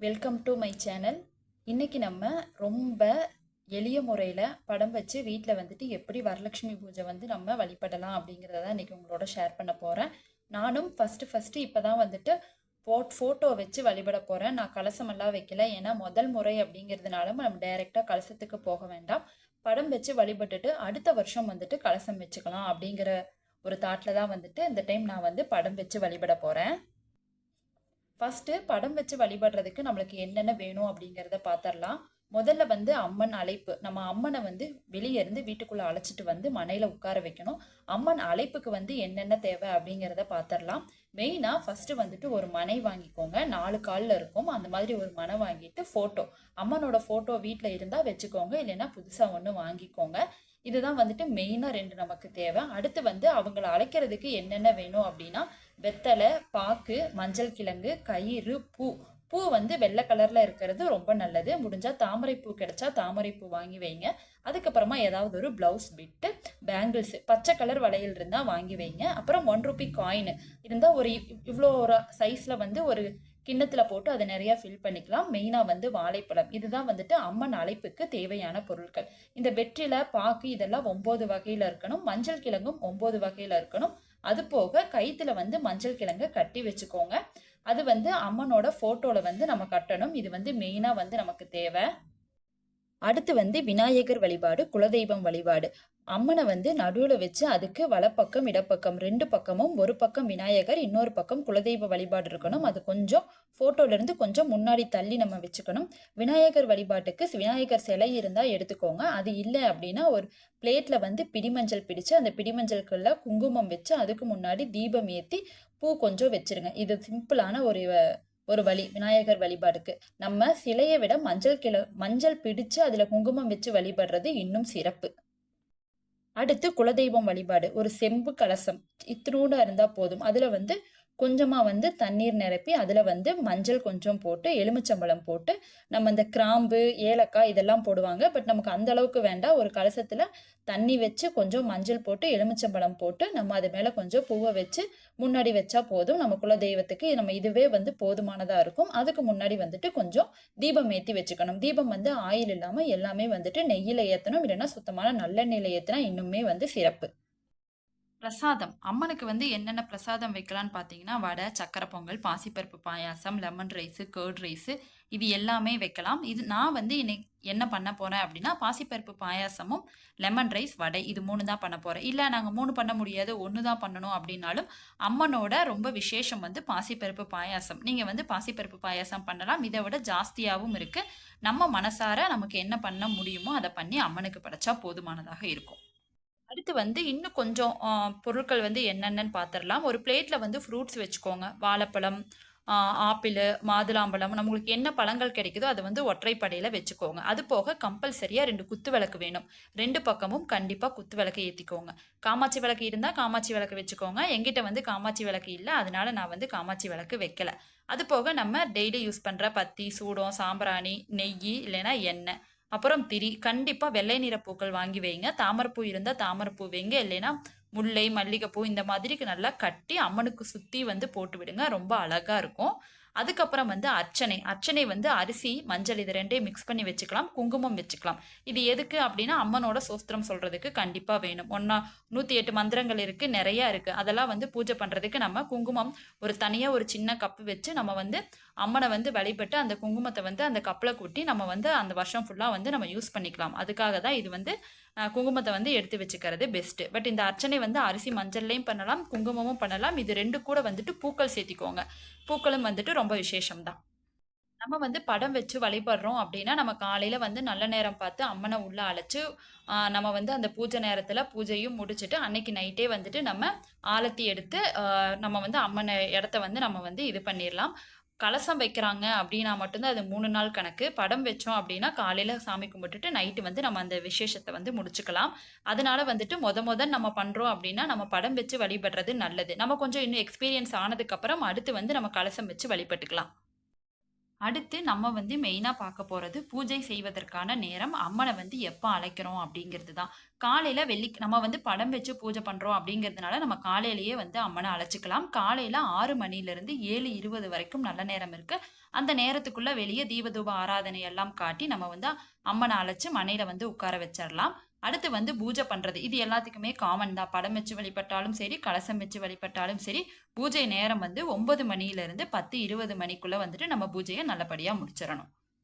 Welcome to my channel. இன்றைக்கி நம்ம ரொம்ப எளிய முறையில் படம் வச்சு வீட்டில் வந்துட்டு எப்படி வரலட்சுமி பூஜை வந்து நம்ம வழிபடலாம் அப்படிங்கிறத தான் இன்றைக்கி உங்களோட ஷேர் பண்ண போகிறேன். நானும் ஃபஸ்ட்டு இப்போ தான் வந்துட்டு ஃபோட்டோ வச்சு வழிபட போகிறேன். நான் கலசமெல்லாம் வைக்கல, ஏன்னா முதல் முறை அப்படிங்கிறதுனால நம்ம டைரெக்டாக கலசத்துக்கு போக வேண்டாம். படம் வச்சு வழிபட்டுட்டு அடுத்த வருஷம் வந்துட்டு கலசம் வச்சுக்கலாம் அப்படிங்கிற ஒரு தாட்டில் தான் வந்துட்டு இந்த டைம் நான் வந்து படம் வச்சு வழிபட போகிறேன். ஃபஸ்ட்டு படம் வச்சு வழிபடுறதுக்கு நம்மளுக்கு என்னென்ன வேணும் அப்படிங்கிறத பார்த்துடலாம். முதல்ல வந்து அம்மன் அழைப்பு. நம்ம அம்மனை வந்து வெளியே இருந்து வீட்டுக்குள்ளே அழைச்சிட்டு வந்து மனையில் உட்கார வைக்கணும். அம்மன் அழைப்புக்கு வந்து என்னென்ன தேவை அப்படிங்கிறத பார்த்துடலாம். மெயினாக ஃபஸ்ட்டு வந்துட்டு ஒரு மனை வாங்கிக்கோங்க. 4 காலில் இருக்கும். அந்த மாதிரி ஒரு மனை வாங்கிட்டு ஃபோட்டோ, அம்மனோட ஃபோட்டோ வீட்டில் இருந்தால் வச்சுக்கோங்க, இல்லைன்னா புதுசாக ஒன்று வாங்கிக்கோங்க. இதுதான் வந்துட்டு மெயினாக 2 நமக்கு தேவை. அடுத்து வந்து அவங்கள அழைக்கிறதுக்கு என்னென்ன வேணும் அப்படின்னா, வெத்தலை, பாக்கு, மஞ்சள் கிழங்கு, கயிறு, பூ. பூ வந்து வெள்ளை கலரில் இருக்கிறது ரொம்ப நல்லது. முடிஞ்சால் தாமரைப்பூ கிடைச்சா தாமரைப்பூ வாங்கி வைங்க. அதுக்கப்புறமா ஏதாவது ஒரு ப்ளவுஸ் பிட்டு, பேங்கிள்ஸ், பச்சை கலர் வளையல் இருந்தால் வாங்கி வைங்க. அப்புறம் 1 ரூபி காயின் இருந்தால் ஒரு இவ்வளோ ஒரு சைஸில் வந்து ஒரு கிண்ணத்தில் போட்டு அதை நிறையா ஃபில் பண்ணிக்கலாம். மெயினாக வந்து வாழைப்பழம். இதுதான் வந்துட்டு அம்மன் அழைப்புக்கு தேவையான பொருட்கள். இந்த வெற்றிலை, பாக்கு இதெல்லாம் 9 வகையில் இருக்கணும். மஞ்சள் கிழங்கும் 9 வகையில் இருக்கணும். அது போக கயிற்றுல வந்து மஞ்சள் கிழங்கை கட்டி வச்சுக்கோங்க. அது வந்து அம்மனோட ஃபோட்டோவில் வந்து நம்ம கட்டணும். இது வந்து மெயினாக வந்து நமக்கு தேவை. அடுத்து வந்து விநாயகர் வழிபாடு, குலதெய்வம் வழிபாடு. அம்மனை வந்து நடுவில் வச்சு அதுக்கு வலப்பக்கம் இடப்பக்கம் 2 பக்கமும், ஒரு பக்கம் விநாயகர், இன்னொரு பக்கம் குலதெய்வ வழிபாடு இருக்கணும். அது கொஞ்சம் ஃபோட்டோலேருந்து கொஞ்சம் முன்னாடி தள்ளி நம்ம வச்சுக்கணும். விநாயகர் வழிபாட்டுக்கு விநாயகர் சிலை இருந்தால் எடுத்துக்கோங்க. அது இல்லை அப்படின்னா ஒரு பிளேட்டில் வந்து பிடிமஞ்சள் பிடிச்சு அந்த பிடிமஞ்சளுக்குள்ள குங்குமம் வச்சு அதுக்கு முன்னாடி தீபம் ஏற்றி பூ கொஞ்சம் வச்சிருங்க. இது சிம்பிளான ஒரு வழி விநாயகர் வழிபாடுக்கு. நம்ம சிலையை விட மஞ்சள் பிடிச்சு அதில் குங்குமம் வச்சு வழிபடுறது இன்னும் சிறப்பு. அடுத்து குலதெய்வம் வழிபாடு. ஒரு செம்பு கலசம் இத்தினூடா இருந்தால் போதும். அதில் வந்து கொஞ்சமாக வந்து தண்ணீர் நிரப்பி அதில் வந்து மஞ்சள் கொஞ்சம் போட்டு, எலுமிச்சம்பழம் போட்டு, நம்ம இந்த கிராம்பு, ஏலக்காய் இதெல்லாம் போடுவாங்க. பட் நமக்கு அந்த அளவுக்கு வேண்டாம். ஒரு கலசத்தில் தண்ணி வச்சு கொஞ்சம் மஞ்சள் போட்டு, எலுமிச்சம்பழம் போட்டு, நம்ம அது மேலே கொஞ்சம் பூவை வச்சு முன்னாடி வச்சா போதும். நம்ம குலதெய்வத்துக்கு நம்ம இதுவே வந்து போதுமானதாக இருக்கும். அதுக்கு முன்னாடி வந்துட்டு கொஞ்சம் தீபம் ஏற்றி வச்சுக்கணும். தீபம் வந்து ஆயில் இல்லாமல் எல்லாமே வந்துட்டு நெய்யில் ஏற்றணும், இல்லைன்னா சுத்தமான நல்லெண்ணெயில் ஏற்றினா இன்னுமே வந்து சிறப்பு. பிரசாதம். அம்மனுக்கு வந்து என்னென்ன பிரசாதம் வைக்கலான்னு பார்த்தீங்கன்னா, வடை, சக்கரை பொங்கல், பாசிப்பருப்பு பாயாசம், லெமன் ரைஸு, கர்ட் ரைஸு இது எல்லாமே வைக்கலாம். இது நான் வந்து இன்னைக்கு என்ன பண்ண போகிறேன் அப்படின்னா, பாசிப்பருப்பு பாயாசமும், லெமன் ரைஸ், வடை இது 3 தான் பண்ண போகிறேன். இல்லை நாங்கள் 3 பண்ண முடியாது, 1 தான் பண்ணணும் அப்படின்னாலும், அம்மனோட ரொம்ப விசேஷம் வந்து பாசிப்பருப்பு பாயாசம். நீங்கள் வந்து பாசிப்பருப்பு பாயாசம் பண்ணலாம். இதை விட ஜாஸ்தியாகவும் இருக்குது. நம்ம மனசார நமக்கு என்ன பண்ண முடியுமோ அதை பண்ணி அம்மனுக்கு படைச்சா போதுமானதாக இருக்கும். அடுத்து வந்து இன்னும் கொஞ்சம் பொருட்கள் வந்து என்னென்னு பார்த்துடலாம். ஒரு பிளேட்டில் வந்து ஃப்ரூட்ஸ் வச்சுக்கோங்க. வாழைப்பழம், ஆப்பிள், மாதுளம்பழம், நம்மளுக்கு என்ன பழங்கள் கிடைக்குதோ அதை வந்து ஒற்றைப்படையில் வச்சுக்கோங்க. அது போக கம்பல்சரியாக 2 குத்து விளக்கு வேணும். 2 பக்கமும் கண்டிப்பாக குத்து விளக்கு ஏற்றிக்கோங்க. காமாட்சி விளக்கு இருந்தால் காமாட்சி விளக்கு வச்சுக்கோங்க. எங்கிட்ட வந்து காமாட்சி விளக்கு இல்லை, அதனால நான் வந்து காமாட்சி விளக்கு வைக்கல. அது போக நம்ம டெய்லி யூஸ் பண்ணுற பத்தி, சூடம், சாம்பிராணி, நெய் இல்லைன்னா எண்ணெய், அப்புறம் திரி. கண்டிப்பாக வெள்ளை நிற பூக்கள் வாங்கி வைங்க. தாமரைப்பூ இருந்தால் தாமரைப்பூ வைங்க, இல்லைன்னா முல்லை, மல்லிகைப்பூ இந்த மாதிரிக்கு நல்லா கட்டி அம்மனுக்கு சுற்றி வந்து போட்டு விடுங்க. ரொம்ப அழகாக இருக்கும். அதுக்கப்புறம் வந்து அர்ச்சனை வந்து அரிசி, மஞ்சள் இது 2ஐயும் மிக்ஸ் பண்ணி வச்சுக்கலாம். குங்குமம் வச்சுக்கலாம். இது எதுக்கு அப்படின்னா, அம்மனோட சோஸ்திரம் சொல்கிறதுக்கு கண்டிப்பாக வேணும். 108 மந்திரங்கள் இருக்குது, நிறையா இருக்குது. அதெல்லாம் வந்து பூஜை பண்ணுறதுக்கு நம்ம குங்குமம் ஒரு தனியாக ஒரு சின்ன கப்பு வச்சு நம்ம வந்து அம்மனை வந்து வழிபட்டு அந்த குங்குமத்தை வந்து அந்த கப்பில் கொட்டி நம்ம வந்து அந்த வருஷம் ஃபுல்லாக வந்து நம்ம யூஸ் பண்ணிக்கலாம். அதுக்காக தான் இது வந்து குங்குமத்தை வந்து எடுத்து வச்சுக்கிறது பெஸ்ட்டு. பட் இந்த அர்ச்சனை வந்து அரிசி மஞ்சள்லையும் பண்ணலாம், குங்குமமும் பண்ணலாம். இது 2 கூட வந்துட்டு பூக்கள் சேர்த்திக்கோங்க. பூக்களும் வந்துட்டு ரொம்ப விசேஷம்தான். நம்ம வந்து படம் வச்சு வழிபடுறோம் அப்படின்னா, நம்ம காலையில் வந்து நல்ல நேரம் பார்த்து அம்மனை உள்ளே அழைச்சி நம்ம வந்து அந்த பூஜை நேரத்தில் பூஜையும் முடிச்சுட்டு அன்னைக்கு நைட்டே வந்துட்டு நம்ம ஆலத்தி எடுத்து நம்ம வந்து அம்மனை இடத்த வந்து நம்ம வந்து இது பண்ணிடலாம். கலசம் வைக்கிறாங்க அப்படின்னா மட்டும்தான் அது 3 நாள் கணக்கு. படம் வச்சோம் அப்படின்னா காலையில் சாமி கும்பிட்டுட்டு நைட்டு வந்து நம்ம அந்த விசேஷத்தை வந்து முடிச்சுக்கலாம். அதனால வந்துட்டு நம்ம பண்ணுறோம் அப்படின்னா நம்ம படம் வச்சு வழிபடுறது நல்லது. நம்ம கொஞ்சம் இன்னும் எக்ஸ்பீரியன்ஸ் ஆனதுக்கப்புறம் அடுத்து வந்து நம்ம கலசம் வச்சு வழிபட்டுக்கலாம். அடுத்து நம்ம வந்து மெயினாக பார்க்க போகிறது பூஜை செய்வதற்கான நேரம். அம்மனை வந்து எப்போ அழைக்கிறோம் அப்படிங்கிறது தான். காலையில் நம்ம வந்து படம் வச்சு பூஜை பண்ணுறோம் அப்படிங்கிறதுனால நம்ம காலையிலேயே வந்து அம்மனை அழைச்சிக்கலாம். காலையில் 6 மணிலேருந்து 7:20 வரைக்கும் நல்ல நேரம் இருக்குது. அந்த நேரத்துக்குள்ள வெளியே தீபதூப ஆராதனை எல்லாம் காட்டி நம்ம வந்து அம்மனை அழைச்சு மனையில வந்து உட்கார வச்சிடலாம். அடுத்து வந்து பூஜை பண்றது இது எல்லாத்துக்குமே காமன் தான். படம் வச்சு வழிபட்டாலும் சரி, கலசம் வச்சு வழிபட்டாலும் சரி, பூஜை நேரம் வந்து 9 மணியிலிருந்து 10:20 மணிக்குள்ள வந்துட்டு நம்ம பூஜையை நல்லபடியா முடிச்சிடணும்.